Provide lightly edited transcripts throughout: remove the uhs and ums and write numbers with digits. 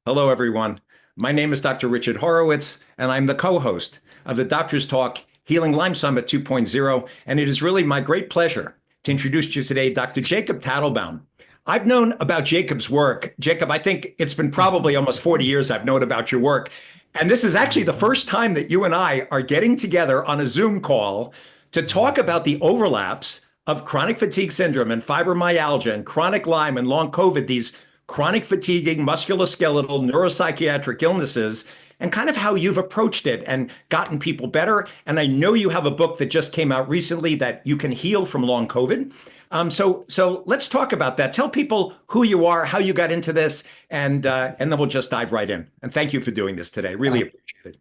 Hello, everyone. My name is Dr. Richard Horowitz, and I'm the co-host of the Doctor's Talk Healing Lyme Summit 2.0. And it is really my great pleasure to introduce to you today Dr. Jacob Teitelbaum. I've known about Jacob's work. Jacob, I think it's been probably almost 40 years I've known about your work. And this is actually the first time that you and I are getting together on a Zoom call to talk about the overlaps of chronic fatigue syndrome and fibromyalgia and chronic Lyme and long COVID, these chronic fatiguing musculoskeletal neuropsychiatric illnesses, and kind of how you've approached it and gotten people better. And I know you have a book that just came out recently that you can heal from long COVID. So let's talk about that. Tell people who you are, how you got into this, and then we'll just dive right in. And thank you for doing this today. Really Uh, appreciate it.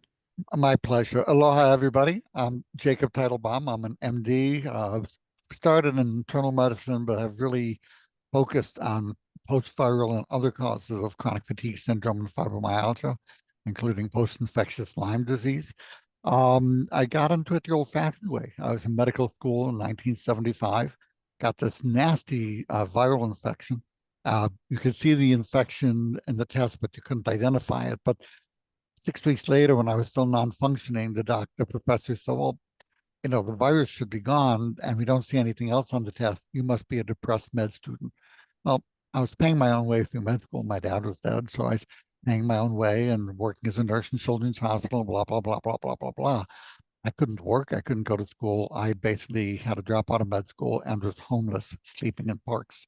my pleasure. Aloha, everybody. I'm Jacob Teitelbaum. I'm an MD. Started in internal medicine, but have really focused on post-viral and other causes of chronic fatigue syndrome and fibromyalgia, including post-infectious Lyme disease. I got into it the old-fashioned way. I was in medical school in 1975, got this nasty viral infection. You could see the infection in the test, but you couldn't identify it. But 6 weeks later, when I was still non-functioning, the professor said, well, the virus should be gone and we don't see anything else on the test. You must be a depressed med student. Well, I was paying my own way through med school. My dad was dead, so I was paying my own way and working as a nurse in Children's Hospital, blah, blah, blah, blah, blah, blah, blah. I couldn't work. I couldn't go to school. I basically had to drop out of med school and was homeless, sleeping in parks.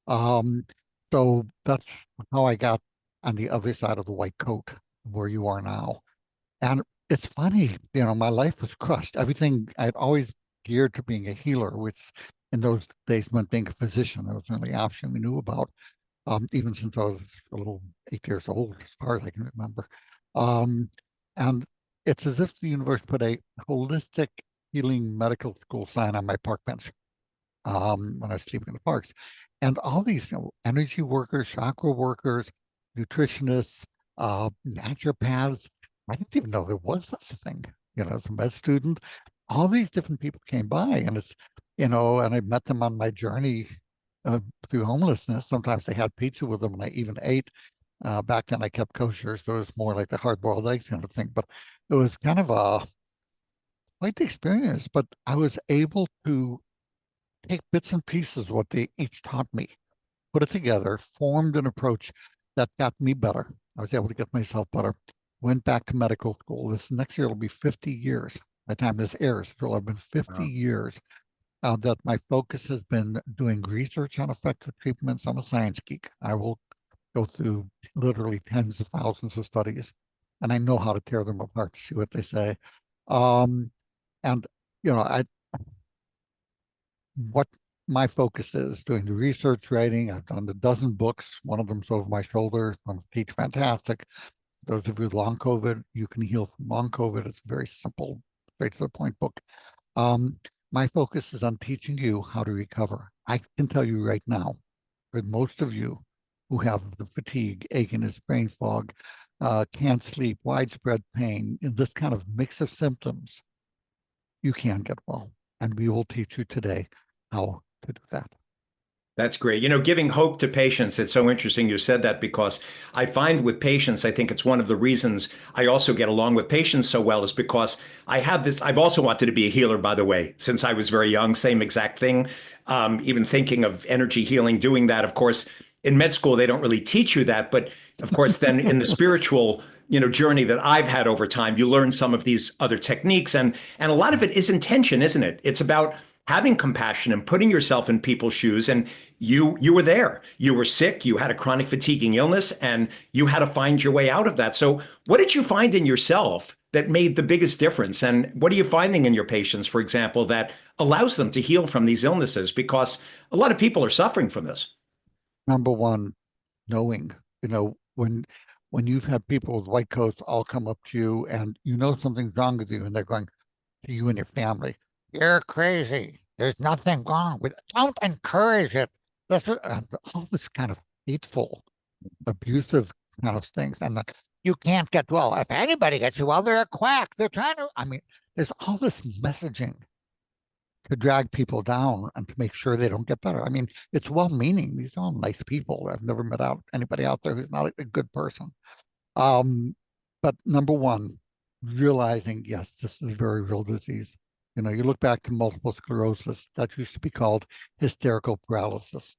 Um, so that's how I got on the other side of the white coat, where you are now. And it's funny, my life was crushed. Everything I'd always geared to being a healer, which in those days meant being a physician. That was the only option we knew about, even since I was a little 8 years old, as far as I can remember. And it's as if the universe put a holistic healing medical school sign on my park bench when I was sleeping in the parks. And all these energy workers, chakra workers, nutritionists, naturopaths, I didn't even know there was such a thing. As a med student, all these different people came by, and and I met them on my journey through homelessness. Sometimes they had pizza with them, and I even ate. Back then, I kept kosher, so it was more like the hard-boiled eggs kind of thing. But it was kind of quite the experience. But I was able to take bits and pieces of what they each taught me, put it together, formed an approach that got me better. I was able to get myself better. Went back to medical school. This next year will be 50 years. By the time this airs, it will have been 50 Wow. years that my focus has been doing research on effective treatments. I'm a science geek. I will go through literally tens of thousands of studies, and I know how to tear them apart to see what they say. And I what my focus is doing the research writing. I've done a dozen books. One of them's over my shoulder from Teach Fantastic. Those of you with long COVID, you can heal from long COVID. It's a very simple, straight to the point book. My focus is on teaching you how to recover. I can tell you right now, for most of you who have the fatigue, achiness, brain fog, can't sleep, widespread pain, in this kind of mix of symptoms, you can get well. And we will teach you today how to do that. That's great. Giving hope to patients, it's so interesting you said that because I find with patients, I think it's one of the reasons I also get along with patients so well is because I have this. I've also wanted to be a healer, by the way, since I was very young, same exact thing. Even thinking of energy healing, doing that. Of course, in med school, they don't really teach you that. But of course, then in the spiritual journey that I've had over time, you learn some of these other techniques, and a lot of it is intention, isn't it? It's about having compassion and putting yourself in people's shoes. And you were there. You were sick. You had a chronic fatiguing illness, and you had to find your way out of that. So, what did you find in yourself that made the biggest difference? And what are you finding in your patients, for example, that allows them to heal from these illnesses? Because a lot of people are suffering from this. Number one, knowing, when you've had people with white coats all come up to you and something's wrong with you, and they're going to you and your family, you're crazy. There's nothing wrong with it. Don't encourage it. All this kind of hateful, abusive kind of things. And you can't get well. If anybody gets you well, they're a quack. They're trying to, there's all this messaging to drag people down and to make sure they don't get better. I mean, it's well-meaning. These are all nice people. I've never met anybody out there who's not a good person. Um, but number one, realizing, yes, this is a very real disease. You look back to multiple sclerosis, that used to be called hysterical paralysis.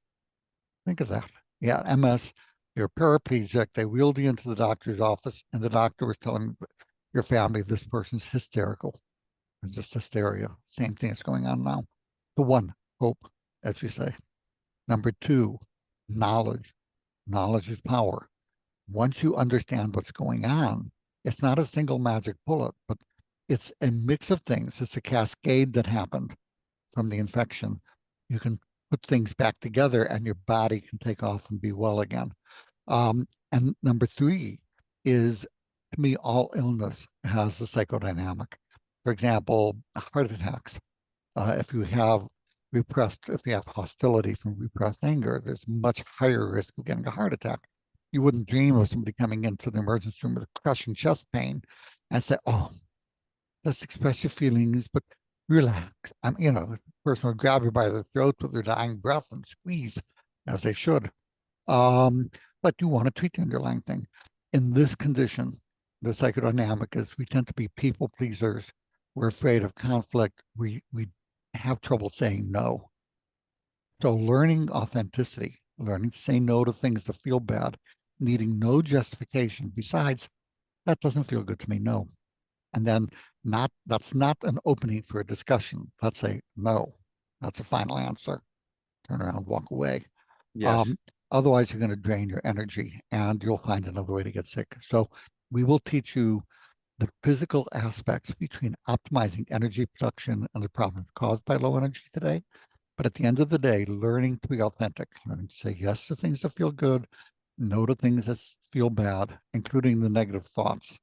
Think of that. Yeah, MS, you're paraplegic. They wheeled you into the doctor's office, and the doctor was telling your family this person's hysterical. It's just hysteria. Same thing is going on now. The one, hope, as you say. Number two, knowledge. Knowledge is power. Once you understand what's going on, it's not a single magic bullet, but it's a mix of things. It's a cascade that happened from the infection. You can put things back together and your body can take off and be well again. And number three is, to me, all illness has a psychodynamic. For example, heart attacks. If you have hostility from repressed anger, there's much higher risk of getting a heart attack. You wouldn't dream of somebody coming into the emergency room with crushing chest pain and say, "Oh, let's express your feelings, but relax." The person will grab you by the throat with their dying breath and squeeze, as they should. Um, but you want to treat the underlying thing. In this condition, the psychodynamic is we tend to be people pleasers. We're afraid of conflict. We have trouble saying no. So learning authenticity, learning to say no to things that feel bad, needing no justification. Besides, that doesn't feel good to me. No. And then that's not an opening for a discussion. That's a no. That's a final answer. Turn around, walk away. Yes. Um, Otherwise, you're going to drain your energy and you'll find another way to get sick. So we will teach you the physical aspects between optimizing energy production and the problems caused by low energy today. But at the end of the day, learning to be authentic, learning to say yes to things that feel good, no to things that feel bad, including the negative thoughts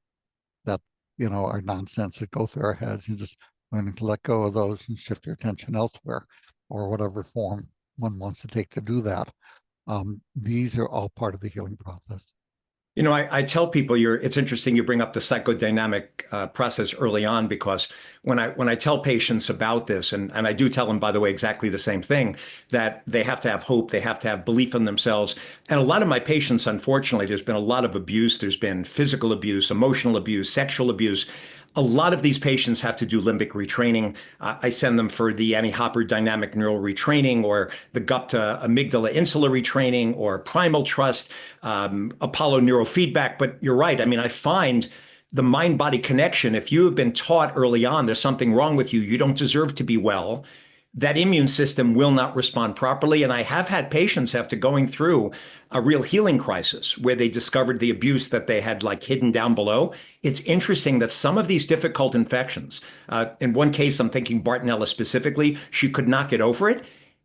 that, are nonsense that go through our heads, and just learning to let go of those and shift your attention elsewhere or whatever form one wants to take to do that. These are all part of the healing process. I tell people it's interesting you bring up the psychodynamic process early on because when I tell patients about this, and I do tell them, by the way, exactly the same thing, that they have to have hope, they have to have belief in themselves. And a lot of my patients, unfortunately, there's been a lot of abuse. There's been physical abuse, emotional abuse, sexual abuse. A lot of these patients have to do limbic retraining. I send them for the anti-Hopper dynamic neural retraining or the gupta amygdala insula retraining or primal trust, Apollo neurofeedback. But you're right. I mean, I find the mind-body connection, if you have been taught early on there's something wrong with you, you don't deserve to be well, that immune system will not respond properly. And I have had patients after going through a real healing crisis where they discovered the abuse that they had like hidden down below. It's interesting that some of these difficult infections, in one case, I'm thinking Bartonella specifically, she could not get over it.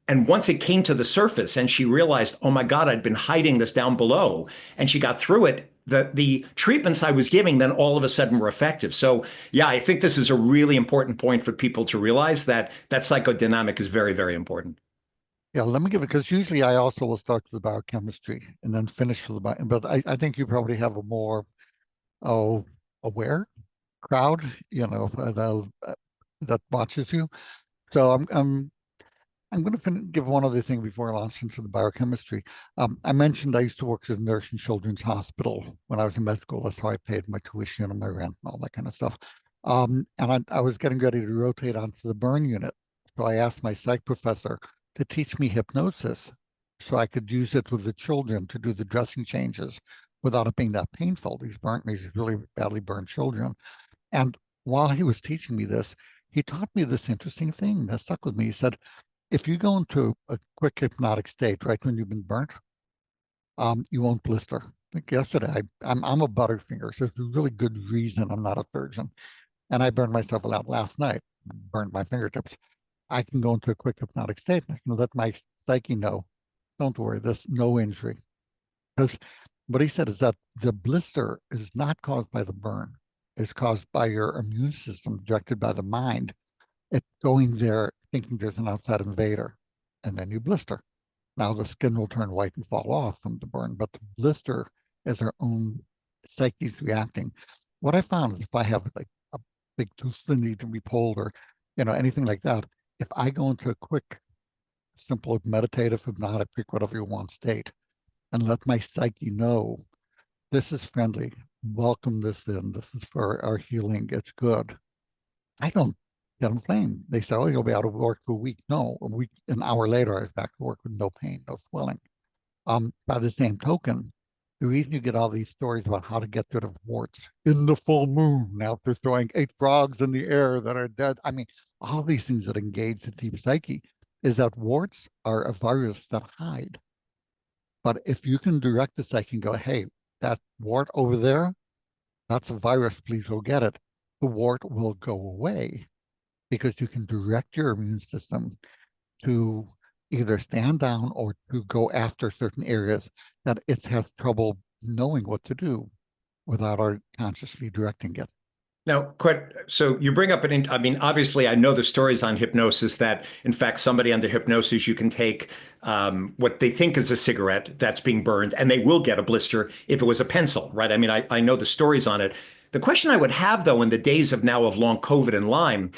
And once it came to the surface and she realized, oh my God, I'd been hiding this down below, and she got through it, the treatments I was giving then all of a sudden were effective. So yeah, I think this is a really important point for people to realize that psychodynamic is very, very important. Yeah, let me give it, because usually I also will start with the biochemistry and then finish with the bio. But I think you probably have a more aware crowd, that watches you. So I'm going to give one other thing before I launch into the biochemistry. I mentioned I used to work as a nurse in Children's Hospital when I was in med school. That's how I paid my tuition and my rent and all that kind of stuff. And I was getting ready to rotate onto the burn unit. So I asked my psych professor to teach me hypnosis so I could use it with the children to do the dressing changes without it being that painful. These really badly burned children. And while he was teaching me this, he taught me this interesting thing that stuck with me. He said, if you go into a quick hypnotic state right when you've been burnt, you won't blister. Like yesterday, I'm a butterfinger, so it's a really good reason I'm not a surgeon. And I burned myself a lot last night, burned my fingertips. I can go into a quick hypnotic state and I can let my psyche know, don't worry, there's no injury. Because what he said is that the blister is not caused by the burn, it's caused by your immune system directed by the mind. It's going there thinking there's an outside invader, and then you blister. Now the skin will turn white and fall off from the burn, but the blister is our own psyche's reacting. What I found is if I have like a big tooth that needs to be pulled or anything like that, if I go into a quick, simple meditative, hypnotic, pick whatever you want state, and let my psyche know this is friendly, welcome this in, this is for our healing, it's good. I don't get inflamed. They say, oh, you'll be out of work for a week. No, a week, an hour later, I was back to work with no pain, no swelling. By the same token, the reason you get all these stories about how to get rid of warts in the full moon after throwing 8 frogs in the air that are dead. I mean, all these things that engage the deep psyche is that warts are a virus that hide. But if you can direct the psyche and go, hey, that wart over there, that's a virus, please go get it, the wart will go away because you can direct your immune system to either stand down or to go after certain areas that it has trouble knowing what to do without our consciously directing it. Now, so you bring up I mean, obviously, I know the stories on hypnosis that, in fact, somebody under hypnosis, you can take what they think is a cigarette that's being burned, and they will get a blister if it was a pencil, right? I mean, I know the stories on it. The question I would have, though, in the days of now of long COVID and Lyme,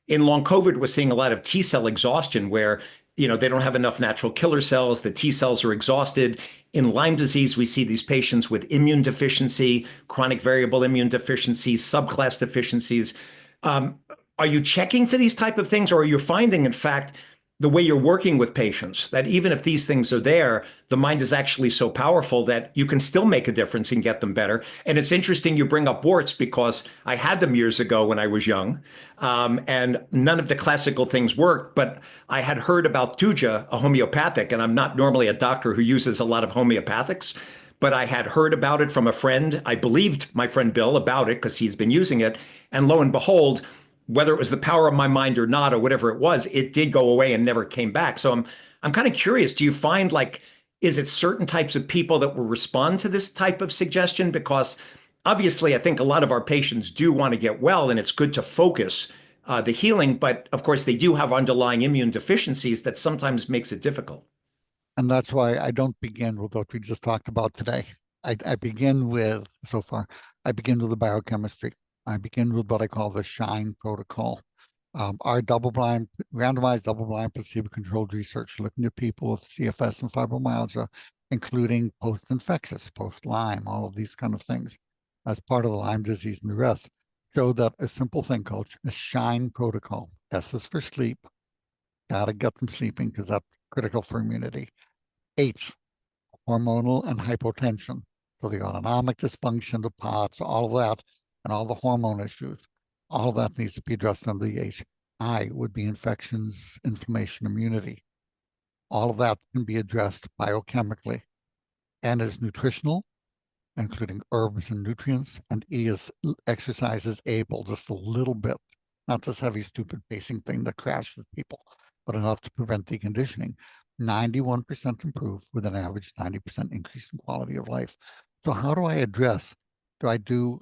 in long COVID, we're seeing a lot of T cell exhaustion where, they don't have enough natural killer cells. The T cells are exhausted. In Lyme disease, we see these patients with immune deficiency, chronic variable immune deficiency, subclass deficiencies. Um, are you checking for these type of things, or are you finding, in fact, the way you're working with patients, that even if these things are there, the mind is actually so powerful that you can still make a difference and get them better? And it's interesting you bring up warts because I had them years ago when I was young, and none of the classical things worked. But I had heard about Tuja, a homeopathic, and I'm not normally a doctor who uses a lot of homeopathics, but I had heard about it from a friend. I believed my friend Bill about it because he's been using it. And lo and behold, whether it was the power of my mind or not, or whatever it was, it did go away and never came back. So I'm kind of curious. Do you find, like, is it certain types of people that will respond to this type of suggestion? Because obviously, I think a lot of our patients do want to get well, and it's good to focus the healing. But of course, they do have underlying immune deficiencies that sometimes makes it difficult. And that's why I don't begin with what we just talked about today. I begin with, so far, I begin with the biochemistry. I begin with what I call the SHINE protocol. Our double-blind, randomized double-blind placebo-controlled research looking at people with CFS and fibromyalgia, including post-infectious, post-Lyme, all of these kind of things, as part of the Lyme disease and the rest, showed that a simple thing called a SHINE protocol. S is for sleep. Got to get them sleeping because that's critical for immunity. H, hormonal and hypotension. So the autonomic dysfunction, the POTS, all of that, and all the hormone issues, all of that needs to be addressed under the H. I would be infections, inflammation, immunity. All of that can be addressed biochemically. N is nutritional, including herbs and nutrients, and E is exercise is able, just a little bit, not this heavy, stupid pacing thing that crashes people, but enough to prevent deconditioning. 91% improve with an average 90% increase in quality of life. So how do I address? Do I do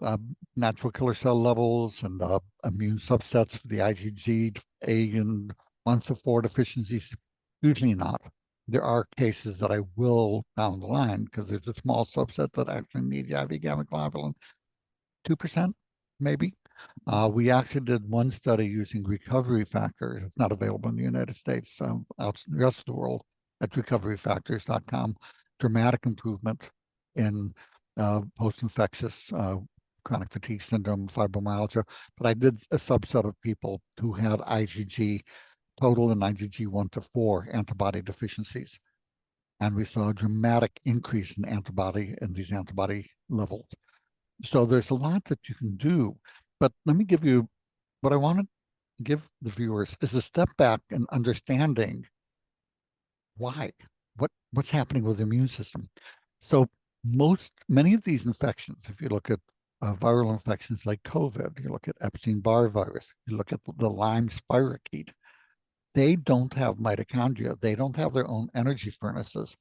natural killer cell levels and immune subsets for the IgG, A, and 1 to 4 deficiencies? Usually not. There are cases that I will down the line because there's a small subset that actually need the IV gamma globulin, 2% maybe. We actually did one study using recovery factors. It's not available in the United States, out in the rest of the world at recoveryfactors.com. Dramatic improvement in post-infectious chronic fatigue syndrome, fibromyalgia. But I did a subset of people who had IgG total and IgG 1 to 4 antibody deficiencies. And we saw a dramatic increase in antibody in these antibody levels. So there's a lot that you can do. But let me give you what I want to give the viewers is a step back and understanding why, what's happening with the immune system. So many of these infections, if you look at viral infections like COVID, you look at Epstein-Barr virus, you look at the Lyme spirochete, they don't have mitochondria. They don't have their own energy furnaces.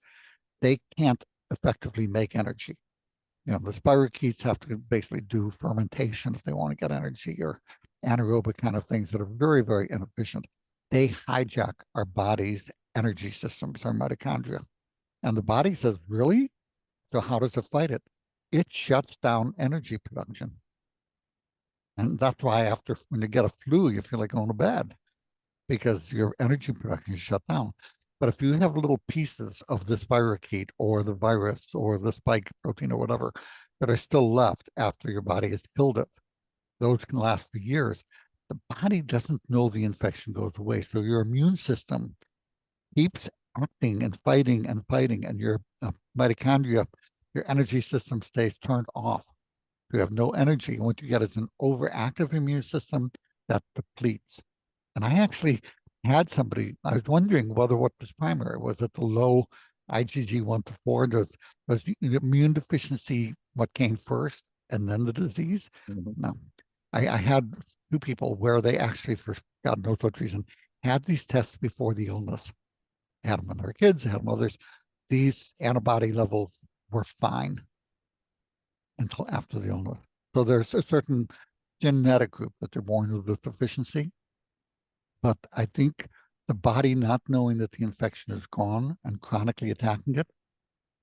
They can't effectively make energy. The spirochetes have to basically do fermentation if they want to get energy, or anaerobic kind of things that are very, very inefficient. They hijack our body's energy systems, our mitochondria. And the body says, really? So how does it fight it? It shuts down energy production. And that's why when you get a flu, you feel like going to bed. because your energy production is shut down. But if you have little pieces of this spirochete or the virus or the spike protein or whatever that are still left after your body has killed it, those can last for years. The body doesn't know the infection goes away. So your immune system keeps acting and fighting, and your mitochondria, your energy system stays turned off. You have no energy. And what you get is an overactive immune system that depletes. And I actually had somebody, I was wondering whether what was primary. Was it the low IgG1 to 4? Does immune deficiency what came first and then the disease? Mhm. No. I had two people where they actually, for God knows what reason, had these tests before the illness. Had them on their kids, had them others. These antibody levels were fine until after the illness. So there's a certain genetic group that they're born with this deficiency. But I think the body not knowing that the infection is gone and chronically attacking it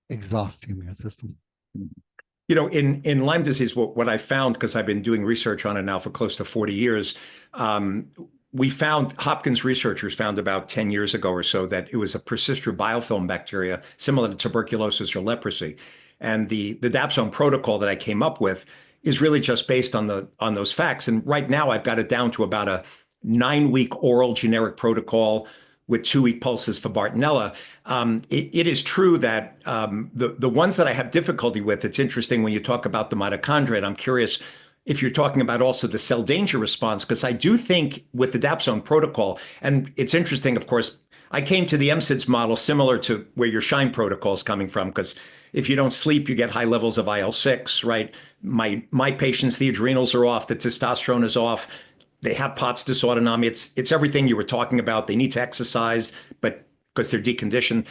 exhausts the immune system. You know, in Lyme disease, what I found, because I've been doing research on it now for close to 40 years, we found, Hopkins researchers found about 10 years ago or so, that it was a persistent biofilm bacteria similar to tuberculosis or leprosy. And the Dapsone protocol that I came up with is really just based on those facts. And right now I've got it down to about a 9-week oral generic protocol with 2-week pulses for Bartonella. It is true that the ones that I have difficulty with, it's interesting when you talk about the mitochondria. And I'm curious if you're talking about also the cell danger response, because I do think with the Dapsone protocol, and it's interesting, of course, I came to the MSIDS model similar to where your SHINE protocol is coming from, because if you don't sleep, you get high levels of IL-6, right? My patients, the adrenals are off, the testosterone is off. They have POTS dysautonomia. It's everything you were talking about. They need to exercise, but because they're deconditioned.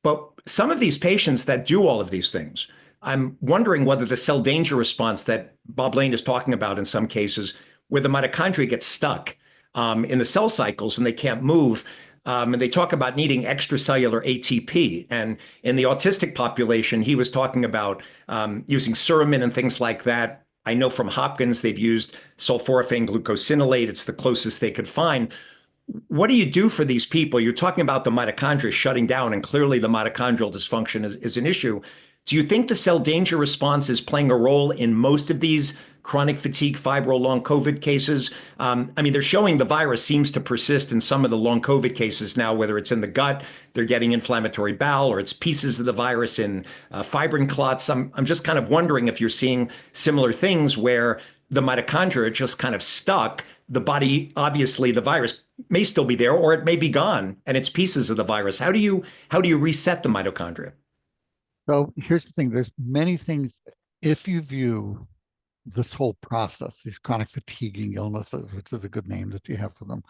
But some of these patients that do all of these things, I'm wondering whether the cell danger response that Bob Lane is talking about in some cases, where the mitochondria get stuck in the cell cycles and they can't move. And they talk about needing extracellular ATP. And in the autistic population, he was talking about using suramin and things like that. I know from Hopkins, they've used sulforaphane glucosinolate. It's the closest they could find. What do you do for these people? You're talking about the mitochondria shutting down, and clearly the mitochondrial dysfunction is an issue. Do you think the cell danger response is playing a role in most of these chronic fatigue, fibro, long COVID cases? I mean, they're showing the virus seems to persist in some of the long COVID cases now, whether it's in the gut, they're getting inflammatory bowel, or it's pieces of the virus in fibrin clots. I'm just kind of wondering if you're seeing similar things where the mitochondria are just kind of stuck. The body, obviously, the virus may still be there, or it may be gone, and it's pieces of the virus. How do you reset the mitochondria? So here's the thing, there's many things. If you view this whole process, these chronic fatiguing illnesses, which is a good name that you have for them,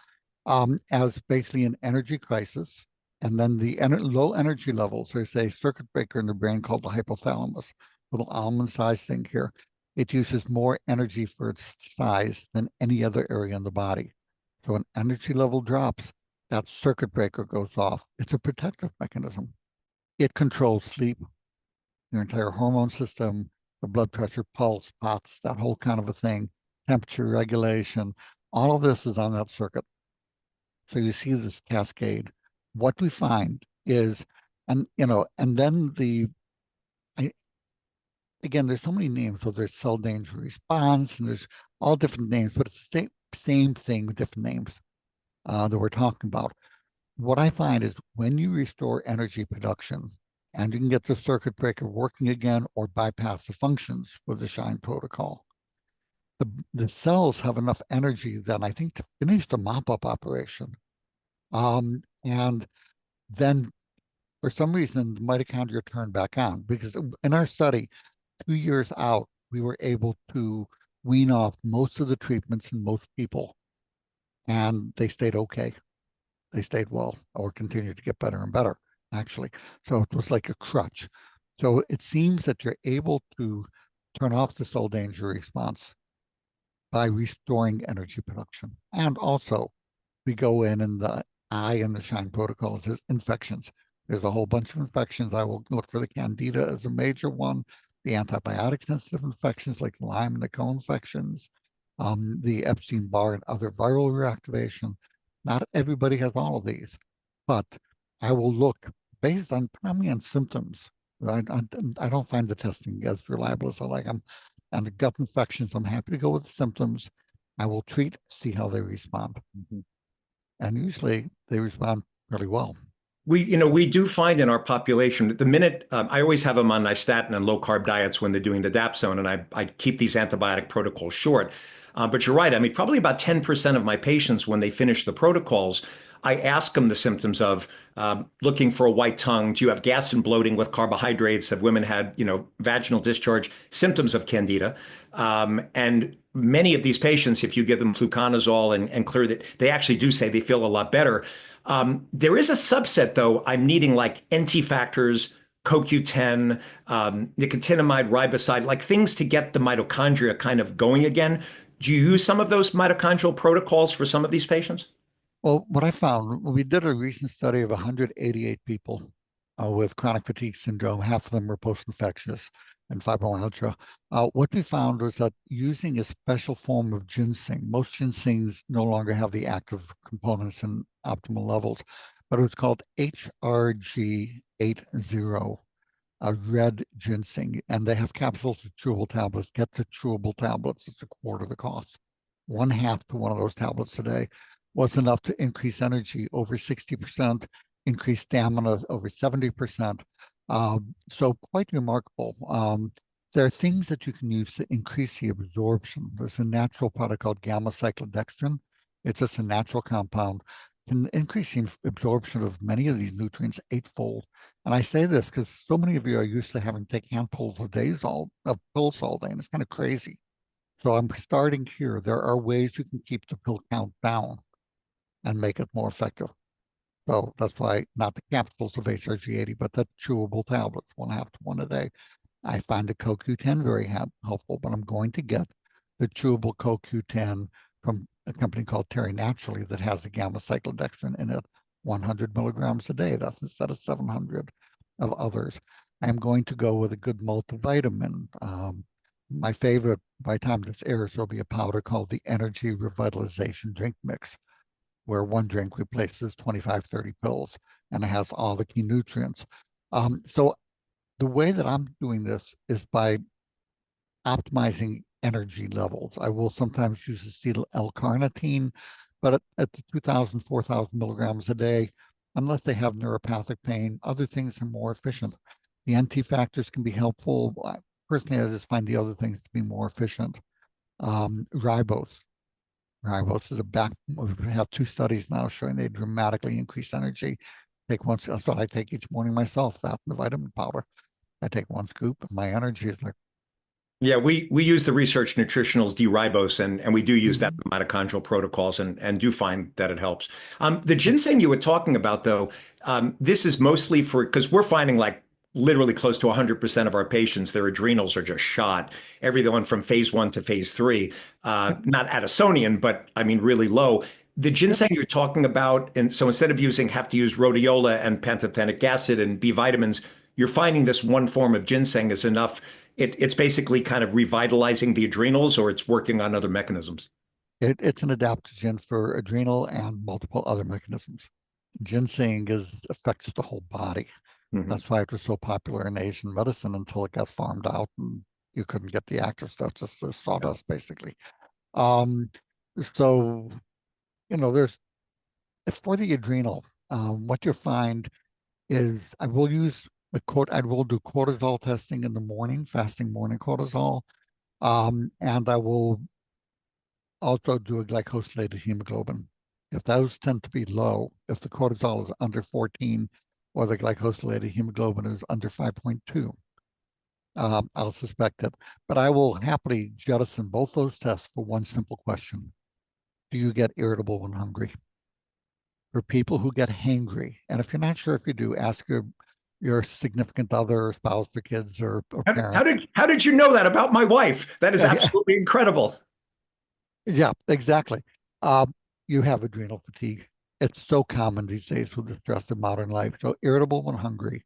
as basically an energy crisis, and then the low energy levels, there's a circuit breaker in the brain called the hypothalamus, little almond-sized thing here. It uses more energy for its size than any other area in the body. So when energy level drops, that circuit breaker goes off. It's a protective mechanism. It controls sleep, your entire hormone system, the blood pressure, pulse, POTS, that whole kind of a thing, temperature regulation. All of this is on that circuit. So you see this cascade. What we find is, and then I, again, there's so many names. So there's cell danger response, and there's all different names, but it's the same thing with different names that we're talking about. What I find is when you restore energy production, and you can get the circuit breaker working again or bypass the functions with the SHINE protocol, the cells have enough energy then I think to finish the mop-up operation. And then for some reason, the mitochondria turned back on because in our study, 2 years out, we were able to wean off most of the treatments in most people, and they stayed okay. They stayed well or continued to get better and better, actually. So it was like a crutch. So it seems that you're able to turn off the cell danger response by restoring energy production. And also, we go in the eye and the SHINE protocols, there's infections. There's a whole bunch of infections. I will look for the Candida as a major one, the antibiotic sensitive infections like Lyme and the co-infections, the Epstein-Barr and other viral reactivation. Not everybody has all of these, but I will look based on primarily on symptoms. I don't find the testing as reliable as I like them. And the gut infections, I'm happy to go with the symptoms. I will treat, see how they respond. Mhm. And usually they respond really well. We do find in our population, the minute I always have them on nystatin and low carb diets when they're doing the dapsone, and I keep these antibiotic protocols short. But you're right. I mean, probably about 10% of my patients, when they finish the protocols, I ask them the symptoms of looking for a white tongue. Do you have gas and bloating with carbohydrates? Have women had, vaginal discharge, symptoms of candida? And many of these patients, if you give them fluconazole and clear that, they actually do say they feel a lot better. There is a subset, though, I'm needing like NT factors, CoQ10, nicotinamide riboside, like things to get the mitochondria kind of going again. Do you use some of those mitochondrial protocols for some of these patients? Well, what I found, we did a recent study of 188 people with chronic fatigue syndrome. Half of them were post-infectious and fibromyalgia. What we found was that using a special form of ginseng, most ginsengs no longer have the active components in optimal levels, but it was called HRG80, a red ginseng, and they have capsules of chewable tablets. Get the chewable tablets, it's a quarter the cost. One half to one of those tablets a day was enough to increase energy over 60%, increase stamina over 70%. So quite remarkable. There are things that you can use to increase the absorption. There's a natural product called gamma cyclodextrin. It's just a natural compound, can increase the absorption of many of these nutrients eightfold. And I say this because so many of you are used to having to take handfuls of pills all day, and it's kind of crazy. So I'm starting here. There are ways you can keep the pill count down and make it more effective. So that's why not the capsules of HRG80, but the chewable tablets, one half to one a day. I find the CoQ10 very helpful, but I'm going to get the chewable CoQ10 from a company called Terry Naturally that has the gamma cyclodextrin in it, 100 milligrams a day. That's instead of 700 of others. I'm going to go with a good multivitamin. My favorite, by the time this airs, there'll be a powder called the Energy Revitalization Drink Mix, where one drink replaces 25, 30 pills, and it has all the key nutrients. So the way that I'm doing this is by optimizing energy levels. I will sometimes use acetyl L-carnitine, but at the 2,000, 4,000 milligrams a day, unless they have neuropathic pain, other things are more efficient. The NT factors can be helpful. Personally, I just find the other things to be more efficient. Ribose. Ribose is a back. We have two studies now showing they dramatically increase energy. Take one. That's what I take each morning myself. That and the vitamin powder. I take one scoop, and my energy is like. Yeah, we use the research nutritionals D-ribose, and we do use that Mhm. in mitochondrial protocols and do find that it helps. The ginseng you were talking about, though, this is mostly for because we're finding like literally close to 100% of our patients, their adrenals are just shot. Everyone from phase 1 to phase 3, Yep. not Addisonian, but I mean really low. The Yep. ginseng you're talking about, and so instead of have to use rhodiola and pantothenic acid and B vitamins, you're finding this one form of ginseng is enough. It's basically kind of revitalizing the adrenals, or it's working on other mechanisms. It's an adaptogen for adrenal and multiple other mechanisms. Ginseng affects the whole body. Mhm. That's why it was so popular in Asian medicine until it got farmed out and you couldn't get the active stuff, just the sawdust basically. Um, so there's for the adrenal, what you'll find is I will do cortisol testing in the morning, fasting morning cortisol, and I will also do a glycosylated hemoglobin. If those tend to be low, if the cortisol is under 14 or the glycosylated hemoglobin is under 5.2, I'll suspect it. But I will happily jettison both those tests for one simple question. Do you get irritable when hungry? For people who get hangry, and if you're not sure if you do, ask your significant other or spouse or kids or parents. How did you know that about my wife? That is Yeah, yeah, absolutely incredible. yeah, exactly. You have adrenal fatigue. It's so common these days with the stress of modern life. So irritable when hungry.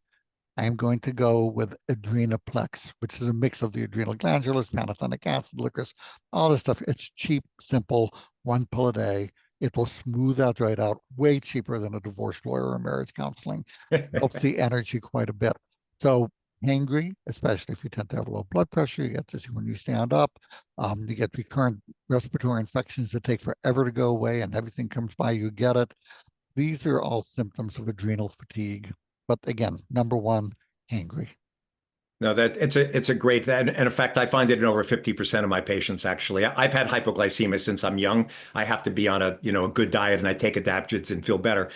I am going to go with Adrenaplex, which is a mix of the adrenal glandulars, pantothenic acid, licorice, all this stuff. It's cheap, simple, one pill a day. It will smooth that right out, way cheaper than a divorce lawyer or marriage counseling. Helps the energy quite a bit. So hangry, especially if you tend to have low blood pressure, you get this when you stand up. You get recurrent respiratory infections that take forever to go away, and everything comes by, you get it. These are all symptoms of adrenal fatigue. But again, number one, hangry. No, that it's a great and in fact I find it in over 50% of my patients actually. I've had hypoglycemia since I'm young. I have to be on a good diet and I take adaptogens and feel better.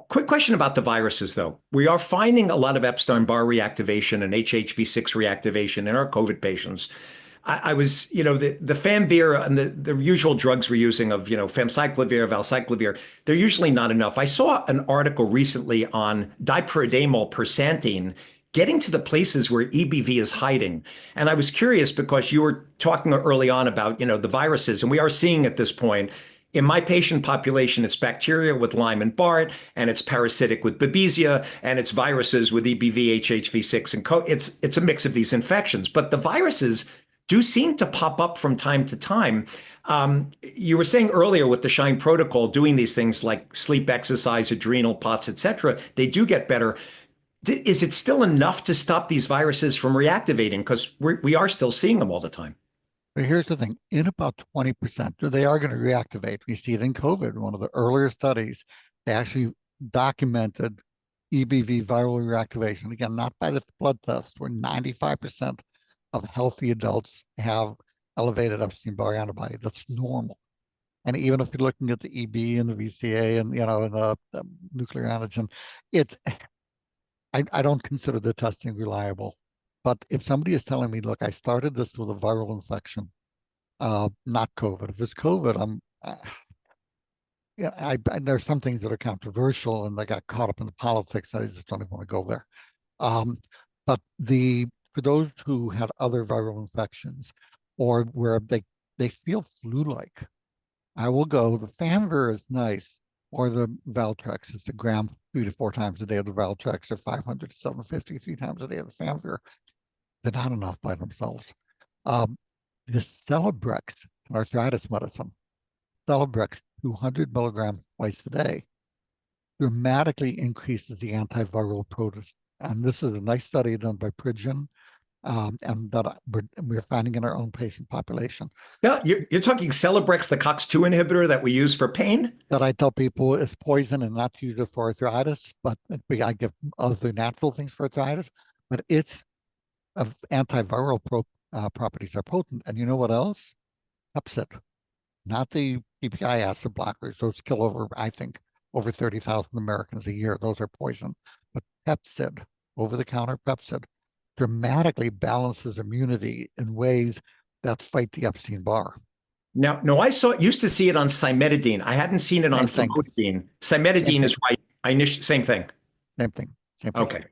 Quick question about the viruses though. We are finding a lot of Epstein-Barr reactivation and HHV6 reactivation in our COVID patients. I was, the Famvir and the usual drugs we're using of, famciclovir, valciclovir, they're usually not enough. I saw an article recently on dipyridamole persantine getting to the places where EBV is hiding. And I was curious because you were talking early on about, the viruses, and we are seeing at this point in my patient population, it's bacteria with Lyme and Barrett, and it's parasitic with Babesia, and it's viruses with EBV, HHV6, and it's a mix of these infections. But the viruses do seem to pop up from time to time. You were saying earlier with the SHINE protocol, doing these things like sleep, exercise, adrenal pots, etc., they do get better. Is it still enough to stop these viruses from reactivating? Because we are still seeing them all the time. But here's the thing, in about 20%, they are going to reactivate. We see it in COVID, one of the earlier studies, they actually documented EBV viral reactivation. Again, not by the blood test, where 95% of healthy adults have elevated Epstein-Barr antibody. That's normal. And even if you're looking at the EB and the VCA and and the nuclear antigen, it's I don't consider the testing reliable. But if somebody is telling me, look, I started this with a viral infection, not COVID. If it's COVID, yeah, there's some things that are controversial and they got caught up in the politics. I just don't even want to go there. Um, but for those who had other viral infections or where they feel flu-like, I will go. The Famvir is nice, or the Valtrex is a gram 3 to 4 times a day of the Valtrex, or 500 to 750 3 times a day of the Famvir. They're not enough by themselves. Um, the Celebrex, arthritis medicine, Celebrex 200 milligrams twice a day, dramatically increases the antiviral protein. And this is a nice study done by Pridgen, and that we're finding in our own patient population. Yeah, you're talking Celebrex, the COX-2 inhibitor that we use for pain? That I tell people is poison and not to use it for arthritis, but I give other natural things for arthritis, but its antiviral properties are potent. And you know what else? Pepsid, not the PPI acid blockers. Those kill I think, over 30,000 Americans a year. Those are poison. But Pepsid, over-the-counter Pepsid, dramatically balances immunity in ways that fight the Epstein-Barr. Now, no, used to see it on cimetidine. I hadn't seen it on Same thing. famotidine. Same Cimetidine thing. is right. Same thing. Same thing. Same thing. Okay.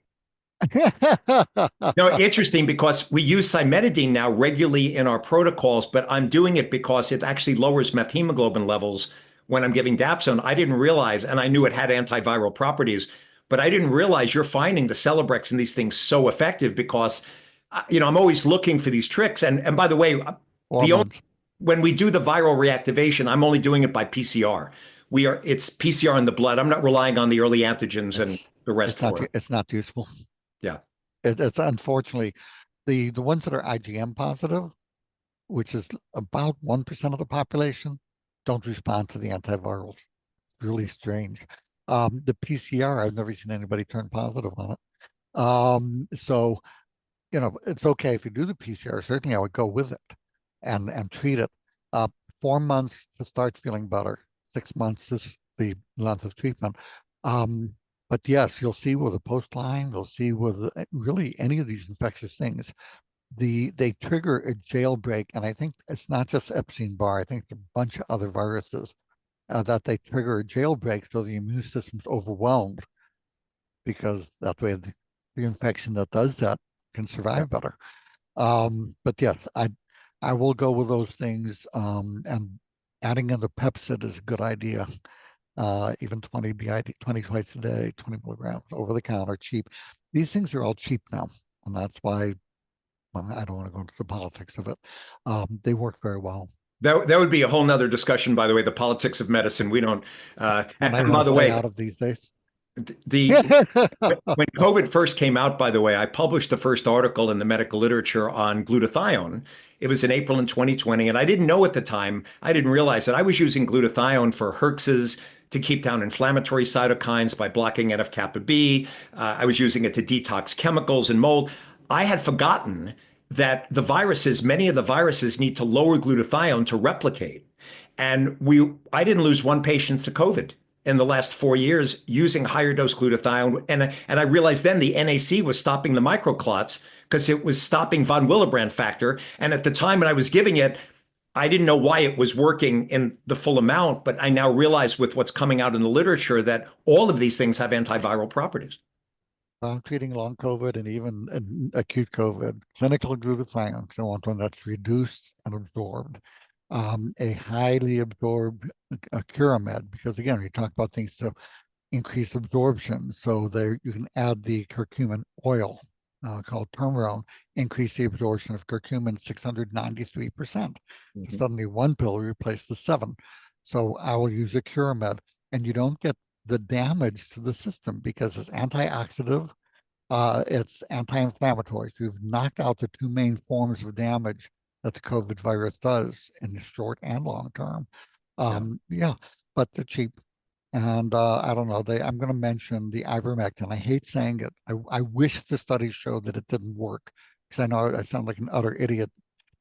No, interesting because we use cimetidine now regularly in our protocols, but I'm doing it because it actually lowers methemoglobin levels when I'm giving dapsone. I didn't realize, and I knew it had antiviral properties, but I didn't realize you're finding the Celebrex and these things so effective because, I'm always looking for these tricks. And by the way, Hormones. when we do the viral reactivation, I'm only doing it by PCR. It's PCR in the blood. I'm not relying on the early antigens and the rest for it. It's not useful. Yeah. It's unfortunately the ones that are IgM positive, which is about 1% of the population, don't respond to the antivirals. It's really strange. The PCR, I've never seen anybody turn positive on it. So it's okay if you do the PCR. Certainly, I would go with it and treat it. 4 months to start feeling better. 6 months is the length of treatment. But yes, you'll see with a post-Lyme, you'll see with really any of these infectious things, they trigger a jailbreak, and I think it's not just Epstein-Barr. I think it's a bunch of other viruses that they trigger a jailbreak, so the immune system's overwhelmed because that way the infection that does that can survive better. But yes, I will go with those things, and adding in the Pepsid is a good idea. Even 20 BID, 20 twice a day, 20 milligrams over the counter, cheap. These things are all cheap now, and that's why I don't want to go into the politics of it. They work very well. That would be a whole nother discussion, by the way, the politics of medicine. We don't, One I and want by to the stay way, out of these days. the when COVID first came out, by the way, I published the first article in the medical literature on glutathione. It was in April in 2020, and I didn't know at the time, I didn't realize that I was using glutathione for herxes to keep down inflammatory cytokines by blocking NF-kappa B. I was using it to detox chemicals and mold. I had forgotten that many of the viruses need to lower glutathione to replicate. And I didn't lose one patient to COVID in the last 4 years using higher dose glutathione. And I realized then the NAC was stopping the microclots because it was stopping von Willebrand factor. And at the time when I was giving it, I didn't know why it was working in the full amount, but I now realize with what's coming out in the literature that all of these things have antiviral properties. Treating long COVID and even acute COVID, clinical glutathione, so one that's reduced and absorbed. A highly absorbed Curamed, because again, we talk about things to increase absorption. So there you can add the curcumin oil called Turmerone, increase the absorption of curcumin 693%. Mhm. Suddenly one pill replaced the seven. So I will use a Curamed, and you don't get the damage to the system because it's antioxidant, it's anti-inflammatory. So you've knocked out the two main forms of damage that the COVID virus does in the short and long term. Yeah. Yeah, but they're cheap. And I don't know, I'm going to mention the ivermectin. I hate saying it. I wish the studies showed that it didn't work, because I know I sound like an utter idiot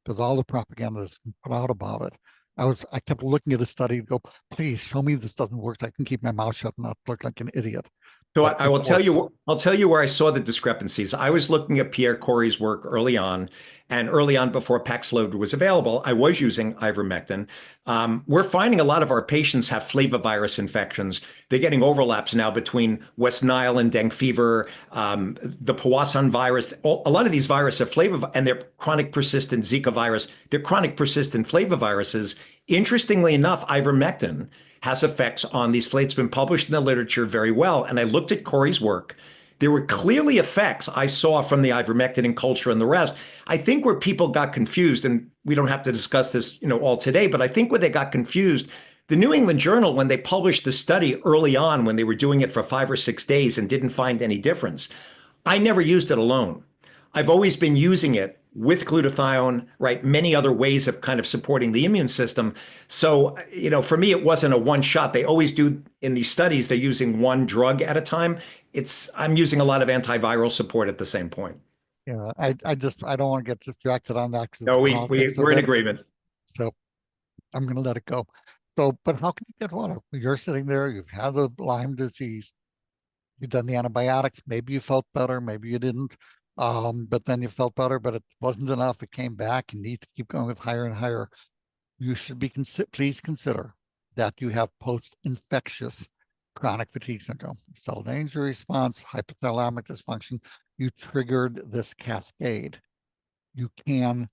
because all the propaganda that's been put out about it. I kept looking at a study and go, please show me this doesn't work. So I can keep my mouth shut and not look like an idiot. So But I it will tell works. you, I'll tell you where I saw the discrepancies. I was looking at Pierre Corey's work early on, and early on before Paxlovid was available, I was using ivermectin. We're finding a lot of our patients have flavivirus infections. They're getting overlaps now between West Nile and dengue fever, the Powassan virus. A lot of these viruses are and they're chronic persistent Zika virus. They're chronic persistent flaviviruses. Interestingly enough, ivermectin has effects on these flates. It's been published in the literature very well. And I looked at Corey's work. There were clearly effects I saw from the ivermectin in culture and the rest. I think where people got confused, and we don't have to discuss this, all today, but I think where they got confused, the New England Journal, when they published the study early on, when they were doing it for 5 or 6 days and didn't find any difference, I never used it alone. I've always been using it with glutathione, right? Many other ways of kind of supporting the immune system. So, for me, it wasn't a one shot. They always do in these studies, they're using one drug at a time. I'm using a lot of antiviral support at the same point. Yeah, I don't want to get distracted on that because No, the we politics of we're in it. agreement. So I'm going to let it go. So, but how can you get water? You're sitting there, you've had the Lyme disease, you've done the antibiotics, maybe you felt better, maybe you didn't. But then you felt better, but it wasn't enough. It came back. You need to keep going with higher and higher. You should please consider that you have post-infectious chronic fatigue syndrome, cell danger response, hypothalamic dysfunction. You triggered this cascade. You can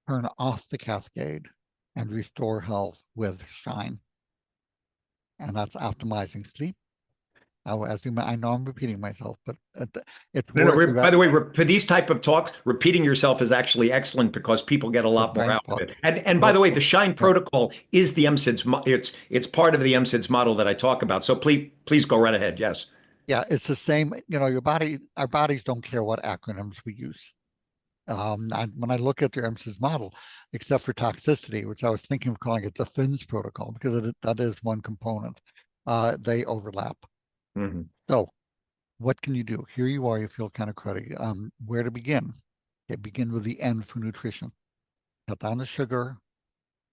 turn off the cascade and restore health with shine. And that's optimizing sleep. I know I'm repeating myself, but it's No, no. worth By the way, for these type of talks, repeating yourself is actually excellent because people get a the lot more brain out of fog. it. And by Well, the way, the Shine yeah, protocol is the MSIDS. It's part of the MSIDS model that I talk about. So please go right ahead. Yes. yeah, it's the same. Our bodies don't care what acronyms we use. When I look at your MSIS model, except for toxicity, which I was thinking of calling it the FINS protocol because that is one component, they overlap. Mhm. So what can you do? Here you are, you feel kind of cruddy. Where to begin? Okay, begin with the N for nutrition. Cut down the sugar,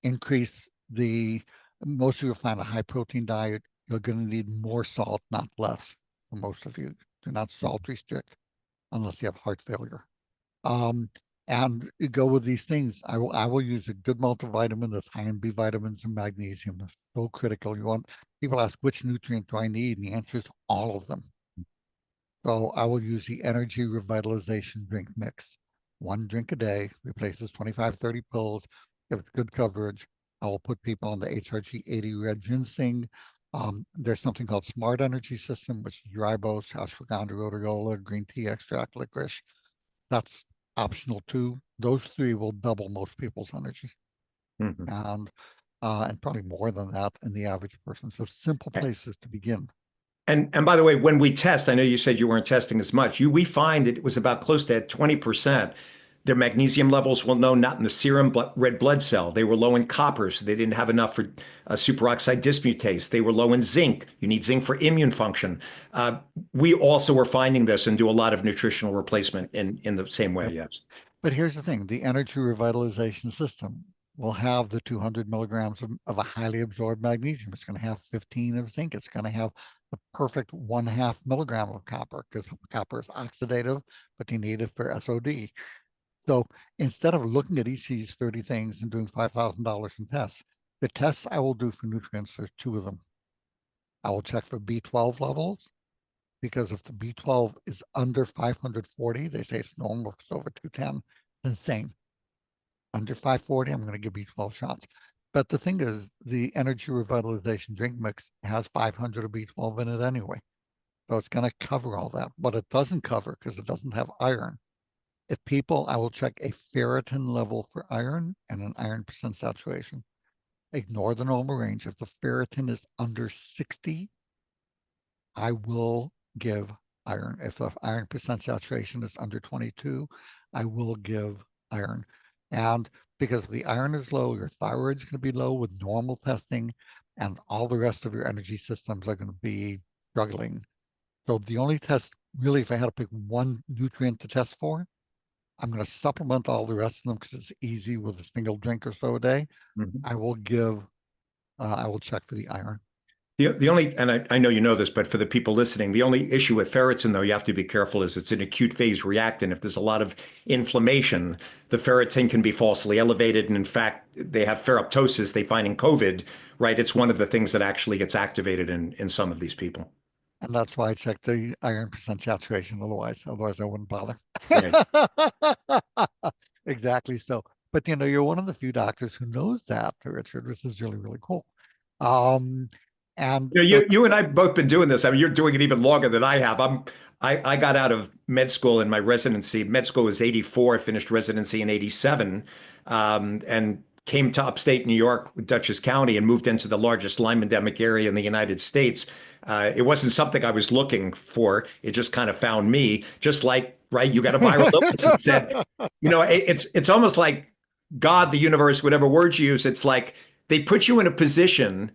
increase most of you will find a high protein diet. You're going to need more salt, not less. For most of you, do not salt restrict unless you have heart failure. Um, and you go with these things. I will use a good multivitamin that's high in B vitamins and magnesium. They're so critical. People ask which nutrient do I need, and the answer is all of them. So I will use the energy revitalization drink mix. One drink a day replaces 25, 30 pills. If it's good coverage, I will put people on the HRG 80 red ginseng. There's something called Smart Energy System, which is ribose, ashwagandha, rhodiola, green tea extract, licorice. That's optional too. Those three will double most people's energy. Mhm. And probably more than that in the average person. So simple places to begin. And by the way, when we test, I know you said you weren't testing as much. We find that it was about close to 20%. Their magnesium levels were low, not in the serum red blood cell. They were low in copper, so they didn't have enough for superoxide dismutase. They were low in zinc. You need zinc for immune function. Uh, we also were finding this and do a lot of nutritional replacement in the same way. Yep. Yes. But here's the thing, the energy revitalization system will have the 200 milligrams of a highly absorbed magnesium. It's going to have 15 of zinc. It's going to have the perfect 1/2 milligram of copper because copper is oxidative, but you need it for SOD. So instead of looking at each of these 30 things and doing $5,000 in tests, the tests I will do for nutrients, there's two of them. I will check for B12 levels because if the B12 is under 540, they say it's normal. If it's over 210, then same. Under 540, I'm going to give B12 shots. But the thing is, the energy revitalization drink mix has 500 of B12 in it anyway. So it's going to cover all that. But it doesn't cover because it doesn't have iron. If people, I will check a ferritin level for iron and an iron percent saturation. Ignore the normal range. If the ferritin is under 60, I will give iron. If the iron percent saturation is under 22, I will give iron. And because if the iron is low, your thyroid's going to be low with normal testing, and all the rest of your energy systems are going to be struggling. So the only test, really, if I had to pick one nutrient to test for, I'm going to supplement all the rest of them because it's easy with a single drink or so a day. Mhm. I will check for the iron. The only, and I know you know this, but for the people listening, the only issue with ferritin, though, you have to be careful is it's an acute phase reactant. If there's a lot of inflammation, the ferritin can be falsely elevated. And in fact, they have ferroptosis they find in COVID, right? It's one of the things that actually gets activated in some of these people. And that's why I check the iron percent saturation. Otherwise I wouldn't bother. Right. Exactly. So, but you're one of the few doctors who knows that, Richard. This is really, really cool. Um, and You know, so, you and I have both been doing this. I mean, you're doing it even longer than I have. I got out of med school in my residency. Med school was 84. I finished residency in 87, and came to upstate New York, Dutchess County, and moved into the largest Lyme endemic area in the United States. It wasn't something I was looking for. It just kind of found me, just like, right, you got a viral illness and said, it's almost like God, the universe, whatever words you use, it's like they put you in a position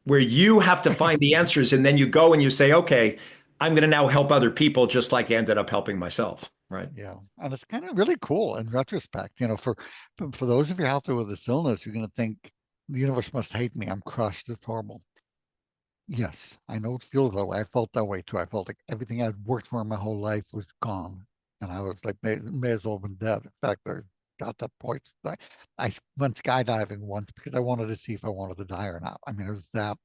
where you have to find the answers and then you go and you say, okay, I'm going to now help other people just like I ended up helping myself. Right. yeah, and it's kind of really cool in retrospect. For those of you out there with this illness, you're going to think the universe must hate me. I'm crushed. It's horrible. Yes, I know it feels that way. I felt that way too. I felt like everything I'd worked for my whole life was gone. And I was like, may as well have been dead. In fact, I got that point. I went skydiving once because I wanted to see if I wanted to die or not. I mean, it was that,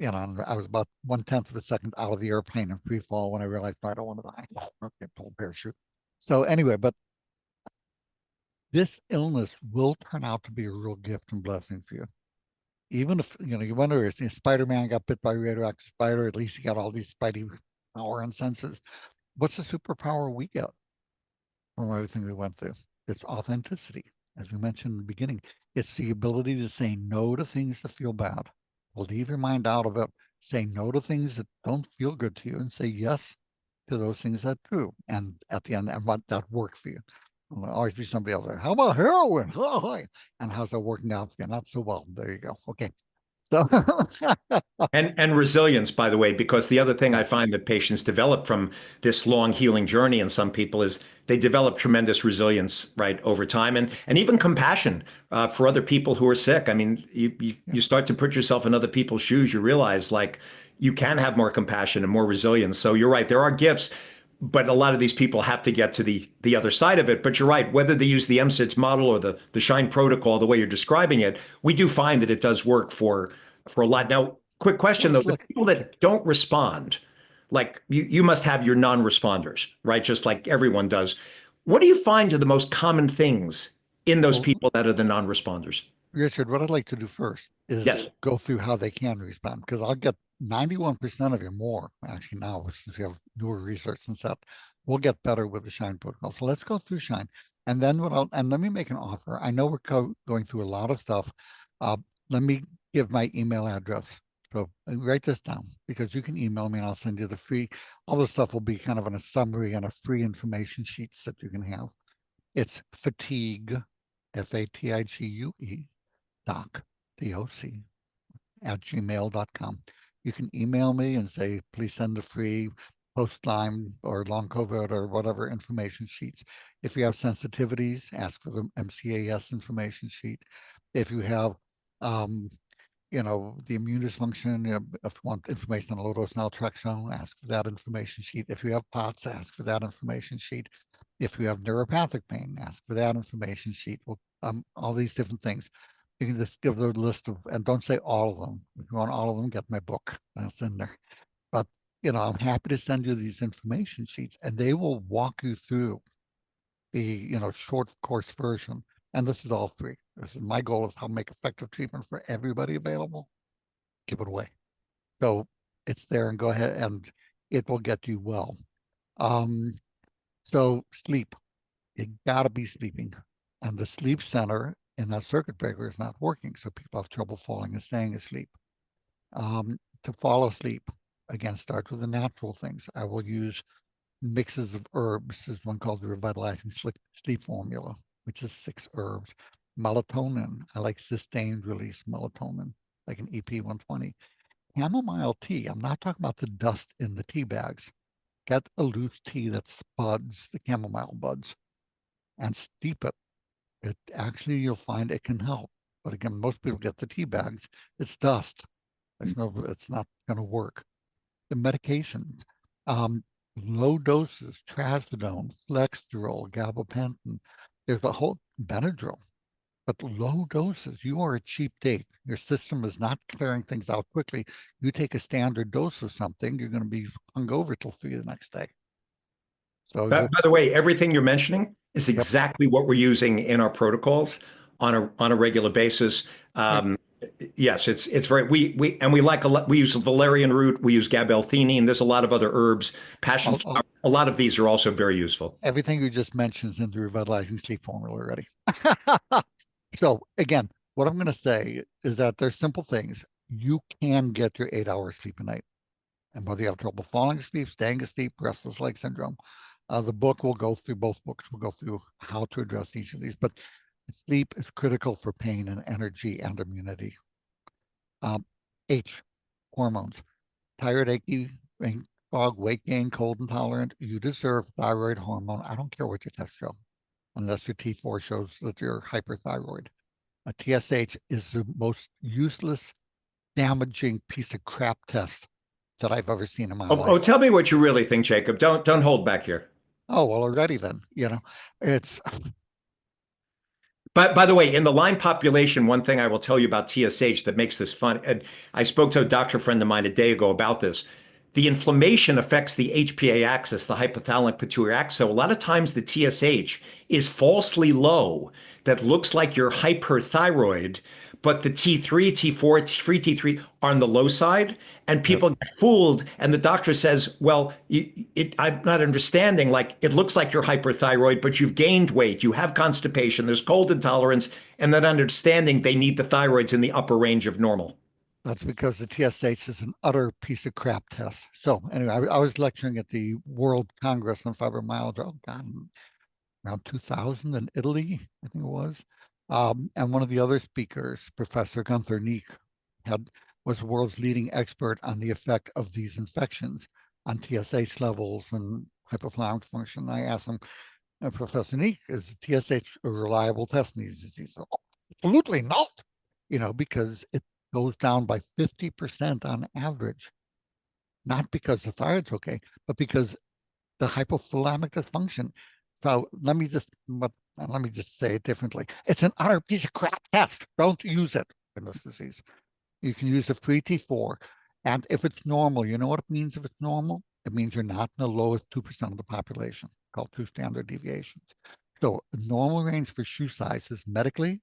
and I was about 1/10 of a second out of the airplane in free fall when I realized, no, I don't want to die. Okay, pull parachute. So anyway, but this illness will turn out to be a real gift and blessing for you. Even if you wonder if Spider-Man got bit by a radioactive spider, at least he got all these spidey power and senses. What's the superpower we get from everything we went through? It's authenticity. As we mentioned in the beginning, it's the ability to say no to things that feel bad. Leave your mind out of it. Say no to things that don't feel good to you and say yes to those things that do. And at the end, and what that work for you. There'll always be somebody else there. How about heroin? And how's that working out for you? Not so well. There you go. Okay. So And resilience, by the way, because the other thing yeah, I find that patients develop from this long healing journey in some people is they develop tremendous resilience, right, over time, and even compassion for other people who are sick. I mean, yeah. you start to put yourself in other people's shoes. You realize like you can have more compassion and more resilience. So you're right, there are gifts, but a lot of these people have to get to the other side of it. But you're right, whether they use the MSIDS model or the Shine protocol, the way you're describing it, we do find that it does work for a lot. Now, quick Well, question though, it's the like, people yeah. that don't respond, like you must have your non-responders, right? Just like everyone does. What do you find are the most common things in those Well, people that are the non-responders? Richard, what I'd like to do first Yes. is go through how they can respond because I'll get 91% of you more actually now since we have newer research and stuff. We'll get better with the Shine protocol. So let's go through Shine. And then let me make an offer. I know we're going through a lot of stuff. Uh, Let me give my email address. So write this down, because you can email me and I'll send you the free, all the stuff will be kind of in a summary and a free information sheets that you can have. It's fatigue, FATIGUE, doc, DOC, @gmail.com. You can email me and say, please send the free post-Lyme or long COVID or whatever information sheets. If you have sensitivities, ask for the MCAS information sheet. If you have, the immune dysfunction, if you want information on low-dose naltrexone, ask for that information sheet. If you have POTS, ask for that information sheet. If you have neuropathic pain, ask for that information sheet. Well, all these different things. You can just give the list of, and don't say all of them. If you want all of them, get my book. That's in there. But, I'm happy to send you these information sheets, and they will walk you through the, short course version. And this is all free. This is my goal, is how to make effective treatment for everybody available. Give it away. So it's there, and go ahead, and it will get you well. So sleep. You gotta be sleeping. And the sleep center in that circuit breaker is not working. So people have trouble falling and staying asleep. To fall asleep, again, start with the natural things. I will use mixes of herbs. There's one called the Revitalizing Sleep Formula, which is 6 herbs. Melatonin. I like sustained release melatonin, like an EP120. Chamomile tea. I'm not talking about the dust in the tea bags. Get a loose tea that's buds, the chamomile buds, and steep it. It actually, you'll find it can help. But again, most people get the tea bags. It's dust. It's not going to work. The medications, low doses, trazodone, Flexeril, gabapentin. There's a whole Benadryl, but low doses. You are a cheap date. Your system is not clearing things out quickly. You take a standard dose of something, you're going to be hungover till 3 the next day. So By the way, everything you're mentioning is yep. exactly what we're using in our protocols on a regular basis. Right. Yes, it's very we like a lot. We use valerian root, we use gabelthine. There's a lot of other herbs. Passion flower. A lot of these are also very useful. Everything you just mentioned is in the Revitalizing Sleep Formula already. So again, what I'm going to say is that there's simple things. You can get your 8 hours sleep a night. And whether you have trouble falling asleep, staying asleep, restless leg syndrome, the book will go through, both books will go through how to address each of these. But sleep is critical for pain and energy and immunity. H, hormones. Tired, achy, brain fog, weight gain, cold intolerant. You deserve thyroid hormone. I don't care what your tests show, unless your T4 shows that you're hyperthyroid. A TSH is the most useless, damaging piece of crap test that I've ever seen in my life. Tell me what you really think, Jacob. Don't hold back here. Oh, well, already then, it's But by the way, in the Lyme population, one thing I will tell you about TSH that makes this fun, and I spoke to a doctor friend of mine a day ago about this. The inflammation affects the HPA axis, the hypothalamic pituitary axis. So a lot of times the TSH is falsely low, that looks like you're hyperthyroid, but the T3, T4, T3, T3 are on the low side, and people yes, get fooled. And the doctor says, "Well, I'm not understanding. Like it looks like you're hyperthyroid, but you've gained weight, you have constipation, there's cold intolerance, and then understanding they need the thyroids in the upper range of normal." that's because the TSH is an utter piece of crap test. So anyway, I was lecturing at the World Congress on Fibromyalgia. Oh God, around 2000 in Italy, I think it was. And one of the other speakers, Professor Gunther Neek, had was the world's leading expert on the effect of these infections on TSH levels and hypothalamic function. I asked him, Professor Neek, is TSH a reliable test in these diseases? Oh, absolutely not, because it goes down by 50% on average, not because the thyroid's okay, but because the hypothalamic dysfunction. So let me just say it differently. It's an utter piece of crap test. Don't use it in this disease. You can use a free T4. And if it's normal, you know what it means if it's normal? It means you're not in the lowest 2% of the population, called 2 standard deviations. So a normal range for shoe sizes medically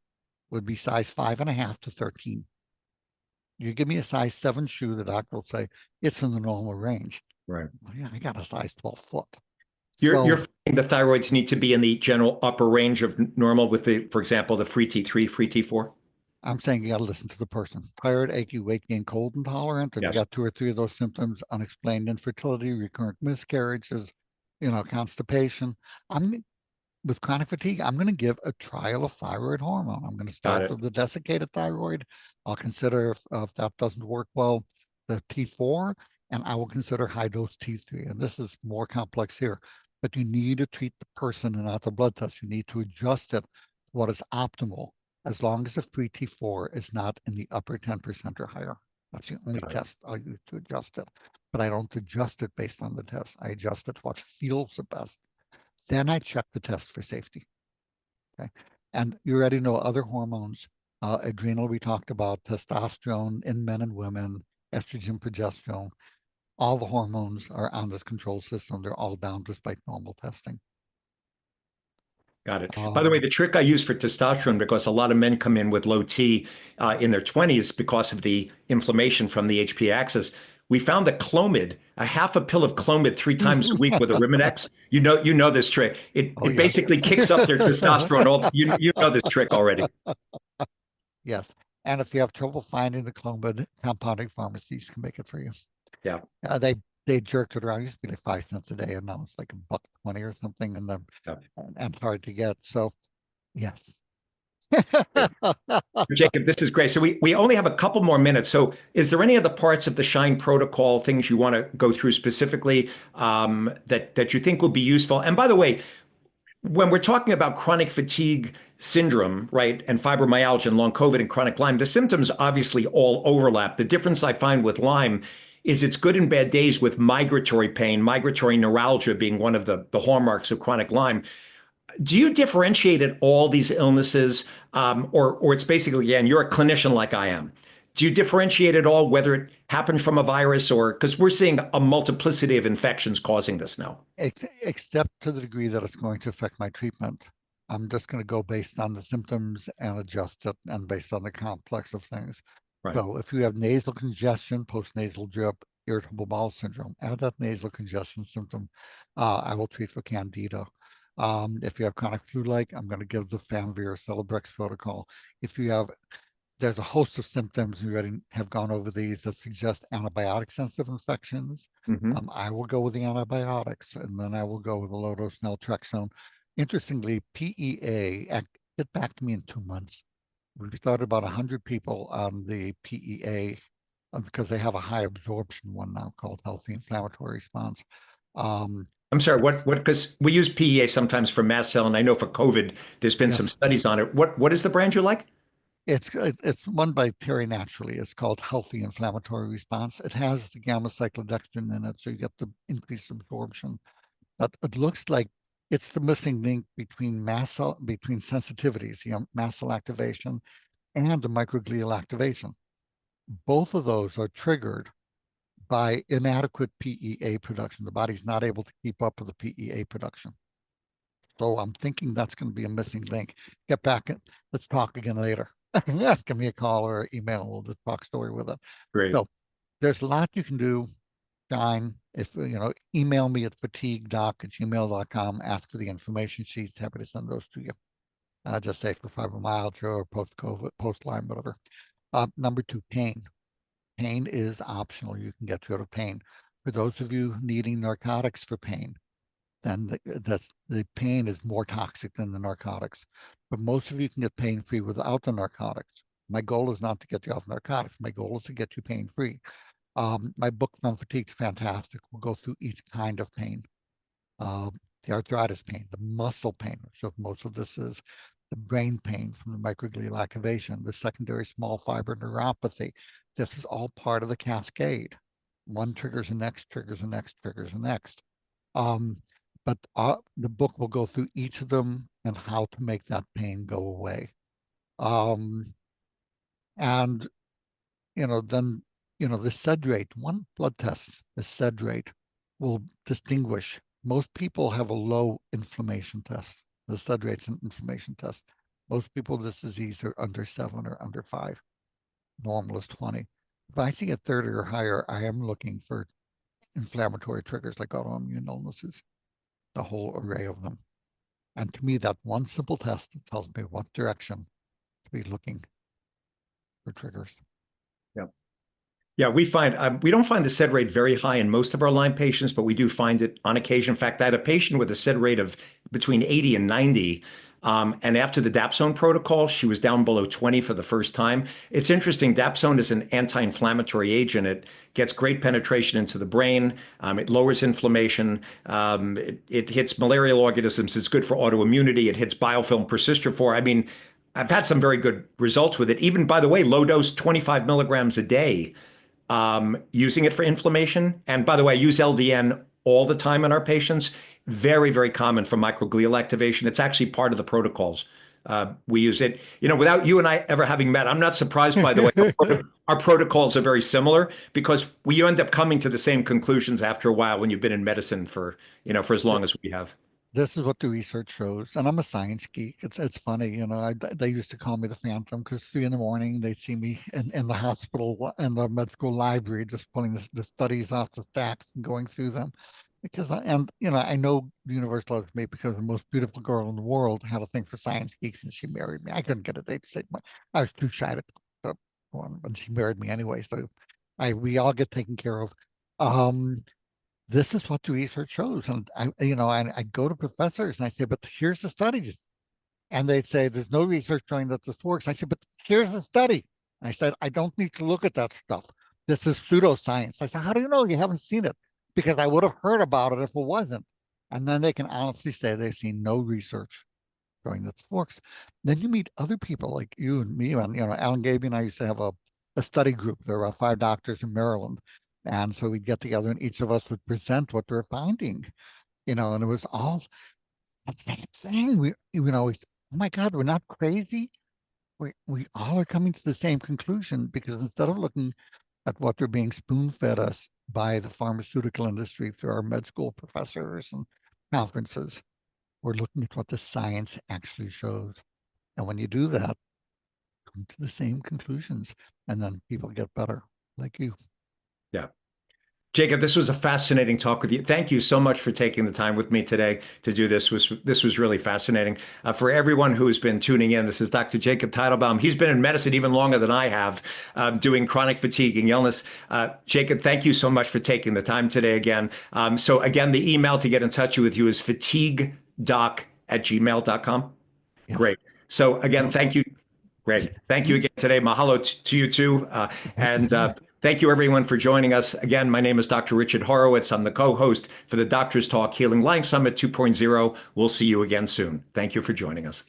would be size 5.5 to 13. You give me a size 7 shoe, the doctor will say it's in the normal range. Right. Well, yeah, I got a size 12 foot. You're So funny think the thyroids need to be in the general upper range of normal with the, for example, the free T3, free T4? I'm saying you got to listen to the person. Tired, achy, weight gain, cold intolerant, and you Yes. got two or three of those symptoms: unexplained infertility, recurrent miscarriages, constipation. I'm with chronic fatigue, I'm going to give a trial of thyroid hormone. I'm going to Got start it. with the desiccated thyroid. I'll consider if that doesn't work well, the T4, and I will consider high dose T3. And this is more complex here, but you need to treat the person and not the blood test. You need to adjust it to what is optimal, as long as the free T4 is not in the upper 10% or higher. That's the only Got it. test I'll use to adjust it. But I don't adjust it based on the test. I adjust it to what feels the best. Then I check the test for safety. Okay. And you already know other hormones. Adrenal, we talked about, testosterone in men and women, estrogen, progesterone. All the hormones are on this control system. They're all down despite normal testing. Got it. By the way, Um, the trick I use for testosterone, because a lot of men come in with low T in their 20s because of the inflammation from the HPA axis. We found that Clomid, a half a pill of Clomid 3 times a week with Arimidex, you know this trick. It oh, it yes. basically kicks up their testosterone. You know this trick already. Yes. And if you have trouble finding the Clomid, compounding pharmacies can make it for you. Yeah. They jerked it around. It used to be like 5 cents a day, and now it's like $1.20 or something, Yeah. and hard to get. So yes. Great. Jacob, this is great. So we only have a couple more minutes. So is there any other parts of the SHINE protocol, things you want to go through specifically that you think will be useful? And by the way, when we're talking about chronic fatigue syndrome, right, and fibromyalgia and long COVID and chronic Lyme, the symptoms obviously all overlap. The difference I find with Lyme is it's good and bad days with migratory pain, migratory neuralgia being one of the hallmarks of chronic Lyme. Do you differentiate at all these illnesses, or it's basically, again, you're a clinician like I am. Do you differentiate at all whether it happened from a virus or because we're seeing a multiplicity of infections causing this now? Except to the degree that it's going to affect my treatment. I'm just going to go based on the symptoms and adjust it and based on the complex of things. Right. So if you have nasal congestion, postnasal drip, irritable bowel syndrome, add that nasal congestion symptom, I will treat for candida. If you have chronic flu-like, I'm going to give the Famvir Celebrex protocol. If you have There's a host of symptoms, we already have gone over these, that suggest antibiotic sensitive infections. Hmm. I will go with the antibiotics, and then I will go with the low dose naltrexone. Interestingly, PEA, get back to me in 2 months. We've started about 100 people on the PEA because they have a high absorption one now called healthy inflammatory response. Um, I'm sorry, it's, because we use PEA sometimes for mast cell, and I know for COVID, there's been some yes, studies on it. What is the brand you like? it's one by Terry Naturally. It's called Healthy Inflammatory Response. It has the gamma cyclodextrin in it, so you get the increased absorption. But it looks like it's the missing link between between sensitivities, mast cell activation, and the microglial activation. Both of those are triggered by inadequate PEA production. The body's not able to keep up with the PEA production. So I'm thinking that's going to be a missing link. Get back and let's talk again later. Give me a call or email. We'll just talk story with it. Great. So there's a lot you can do, Shine. If email me at fatiguedoc@gmail.com. Ask for the information sheets. Happy to send those to you. Just say for fibromyalgia or post-COVID, post-Lyme, whatever. Number two, pain. Pain is optional. You can get rid of pain. For those of you needing narcotics for pain, then the pain is more toxic than the narcotics. But most of you can get pain-free without the narcotics. My goal is not to get you off narcotics. My goal is to get you pain-free. My book on fatigue is fantastic. We'll go through each kind of pain. The arthritis pain, the muscle pain, so most of this is the brain pain from the microglial activation, the secondary small fiber neuropathy. This is all part of the cascade. One triggers the next, triggers the next, triggers the next. But the book will go through each of them and how to make that pain go away. Um, and then the sed rate, one blood test, the sed rate will distinguish. Most people have a low inflammation test. The sed rate's an inflammation test. Most people with this disease are under 7 or under 5. Normal is 20. If I see a 30 or higher, I am looking for inflammatory triggers like autoimmune illnesses. a whole array of them. And to me, that one simple test tells me what direction to be looking for triggers. Yeah. Yeah, we don't find the SED rate very high in most of our Lyme patients, but we do find it on occasion. In fact, I had a patient with a SED rate of between 80 and 90. And after the dapsone protocol, she was down below 20 for the first time. It's interesting. Dapsone is an anti-inflammatory agent. It gets great penetration into the brain. It lowers inflammation. It hits malarial organisms. It's good for autoimmunity. It hits biofilm persistophore. I mean, I've had some very good results with it. Even, by the way, low dose 25 milligrams a day, using it for inflammation. And by the way, I use LDN all the time in our patients. Very, very common for microglial activation. It's actually part of the protocols. We use it, without you and I ever having met. I'm not surprised, by the way. Our protocols are very similar because you end up coming to the same conclusions after a while when you've been in medicine for as long as we have. This is what the research shows, and I'm a science geek. It's funny, they used to call me the Phantom because 3 in the morning they see me in the hospital in the med school library just pulling the studies off the stacks and going through them. Because I know the universe loves me because the most beautiful girl in the world had a thing for science geeks and she married me. I couldn't get a date to say I was too shy to talk to one, but she married me anyway. So we all get taken care of. Um, this is what the research shows. And I go to professors and I say, but here's the studies. And they'd say, there's no research showing that this works. I said, but here's the study. I said, I don't need to look at that stuff. This is pseudoscience. I said, how do you know you haven't seen it? Because I would have heard about it if it wasn't. And then they can honestly say they've seen no research showing that this works. Then you meet other people like you and me. And, Alan Gaby and I used to have a study group. There were 5 doctors in Maryland. And so we'd get together and each of us would present what we're finding, and it was all the same thing. Oh my God, we're not crazy. We all are coming to the same conclusion because instead of looking at what they're being spoon-fed us by the pharmaceutical industry through our med school professors and conferences, we're looking at what the science actually shows. And when you do that, come to the same conclusions, and then people get better, like you. Yeah. Jacob, this was a fascinating talk with you. Thank you so much for taking the time with me today to do this. This was really fascinating. For everyone who has been tuning in, this is Dr. Jacob Teitelbaum. He's been in medicine even longer than I have, doing chronic fatigue and illness. Jacob, thank you so much for taking the time today again. So again, the email to get in touch with you is fatiguedoc@gmail.com. Yes. Great. So again, thank you. Great. Thank you again today. Mahalo to you too. And thank you everyone for joining us. Again, my name is Dr. Richard Horowitz. I'm the co-host for the Doctors Talk Healing Lyme Summit 2.0. We'll see you again soon. Thank you for joining us.